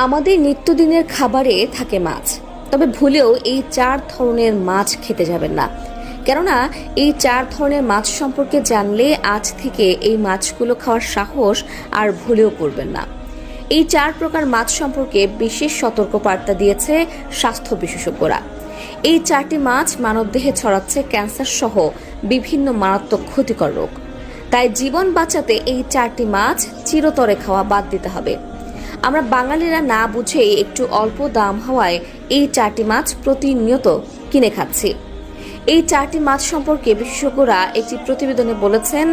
আমাদের নিত্যদিনের খাবারে থাকে মাছ, তবে ভুলেও এই 4 ধরনের মাছ খেতে যাবেন না। কেননা এই 4 ধরনের মাছ সম্পর্কে জানলে আজ থেকে এই মাছগুলো খাওয়ার সাহস আর ভুলেও করবেন না। এই 4 প্রকার মাছ সম্পর্কে বিশেষ সতর্কবার্তা দিয়েছে স্বাস্থ্য বিশেষজ্ঞরা। এই 4টি মাছ মানবদেহে ছড়াচ্ছে ক্যান্সার সহ বিভিন্ন মারাত্মক ক্ষতিকর রোগ। তাই জীবন বাঁচাতে এই 4টি মাছ চিরতরে খাওয়া বাদ দিতে হবে। আমরা বাঙালিরা না বুঝেই একটু অল্প দাম হওয়ায় এই 4টি মাছ প্রতিনিয়ত কিনে খাচ্ছি। এই 4টি মাছ সম্পর্কে বিশেষজ্ঞরা একটি প্রতিবেদনে বলেছেন,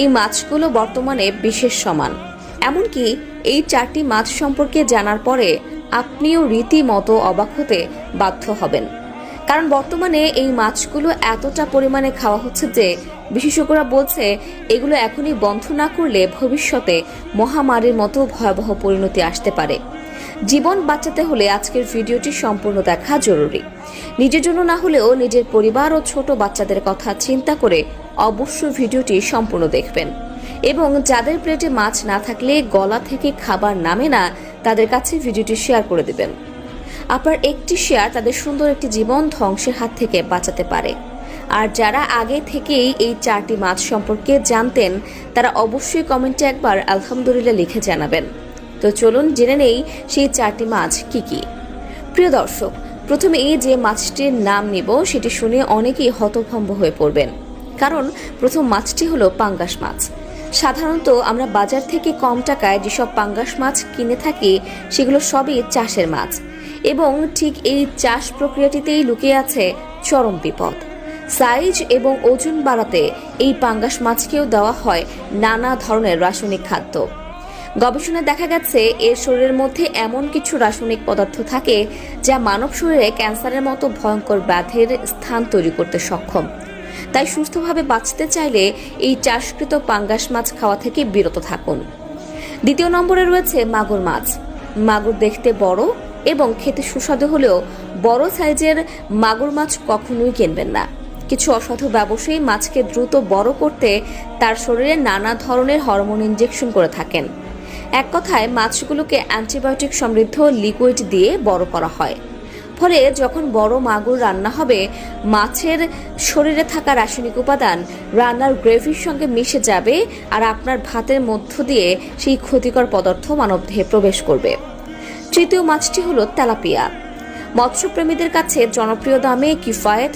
এই মাছগুলো বর্তমানে বিশেষ সমান। এমনকি এই 4টি মাছ সম্পর্কে জানার পরে আপনিও রীতিমতো অবাক হতে বাধ্য হবেন। কারণ বর্তমানে এই মাছগুলো এতটা পরিমাণে খাওয়া হচ্ছে যে বিশেষজ্ঞরা বলছে এগুলো এখনই বন্ধ না করলে ভবিষ্যতে মহামারীর মতো ভয়াবহ পরিণতি আসতে পারে। জীবন বাঁচাতে হলে আজকের ভিডিওটি সম্পূর্ণ দেখা জরুরি। নিজের জন্য না হলেও নিজের পরিবার ও ছোট বাচ্চাদের কথা চিন্তা করে অবশ্যই ভিডিওটি সম্পূর্ণ দেখবেন। এবং যাদের প্লেটে মাছ না থাকলে গলা থেকে খাবার নামে না, তাদের কাছে ভিডিওটি শেয়ার করে দিবেন। আপনার একটি শেয়ার তাদের সুন্দর একটি জীবন ধ্বংসের হাত থেকে বাঁচাতে পারে। আর যারা আগে থেকেই এই 4টি মাছ সম্পর্কে জানতেন, তারা অবশ্যই কমেন্টে একবার আলহামদুলিল্লাহ লিখে জানাবেন। তো চলুন জেনে নেই সেই 4টি মাছ কি কি। প্রিয় দর্শক, প্রথমে এই যে মাছটির নাম নিব সেটি শুনে অনেকেই হতভম্ব হয়ে পড়বেন। কারণ প্রথম মাছটি হলো পাঙ্গাস মাছ। সাধারণত আমরা বাজার থেকে কম টাকায় যেসব পাঙ্গাস মাছ কিনে থাকি সেগুলো সবই চাষের মাছ, এবং ঠিক এই চাষ প্রক্রিয়াটিতেই লুকিয়ে আছে চরম বিপদ। সাইজ এবং ওজন বাড়াতে এই পাঙ্গাস মাছকেও দেওয়া হয় নানা ধরনের রাসায়নিক খাদ্য। গবেষণায় দেখা গেছে এর শরীরের মধ্যে এমন কিছু রাসায়নিক পদার্থ থাকে যা মানব শরীরে ক্যান্সারের মতো ভয়ঙ্কর ব্যাধির স্থান তৈরি করতে সক্ষম। তাই সুস্থভাবে বাঁচতে চাইলে এই চাষকৃত পাঙ্গাস মাছ খাওয়া থেকে বিরত থাকুন। দ্বিতীয় নম্বরে রয়েছে মাগুর মাছ। মাগুর দেখতে বড় এবং খেতে সুস্বাদু হলেও বড় সাইজের মাগুর মাছ কখনোই কিনবেন না। কিছু অসাধু ব্যবসায়ী মাছকে দ্রুত বড় করতে তার শরীরে নানা ধরনের হরমোন ইনজেকশন করে থাকেন। এক কথায় মাছগুলোকে অ্যান্টিবায়োটিক সমৃদ্ধ লিকুইড দিয়ে বড় করা হয়। ফলে যখন বড় মাগুর রান্না হবে, মাছের শরীরে থাকা রাসায়নিক উপাদান রান্নার গ্রেভির সঙ্গে মিশে যাবে আর আপনার ভাতের মধ্য দিয়ে সেই ক্ষতিকর পদার্থ মানবদেহে প্রবেশ করবে। তৃতীয় মাছটি হলো তেলাপিয়া। মৎস্যপ্রেমীদের কাছে জনপ্রিয়, দামে কিফায়েত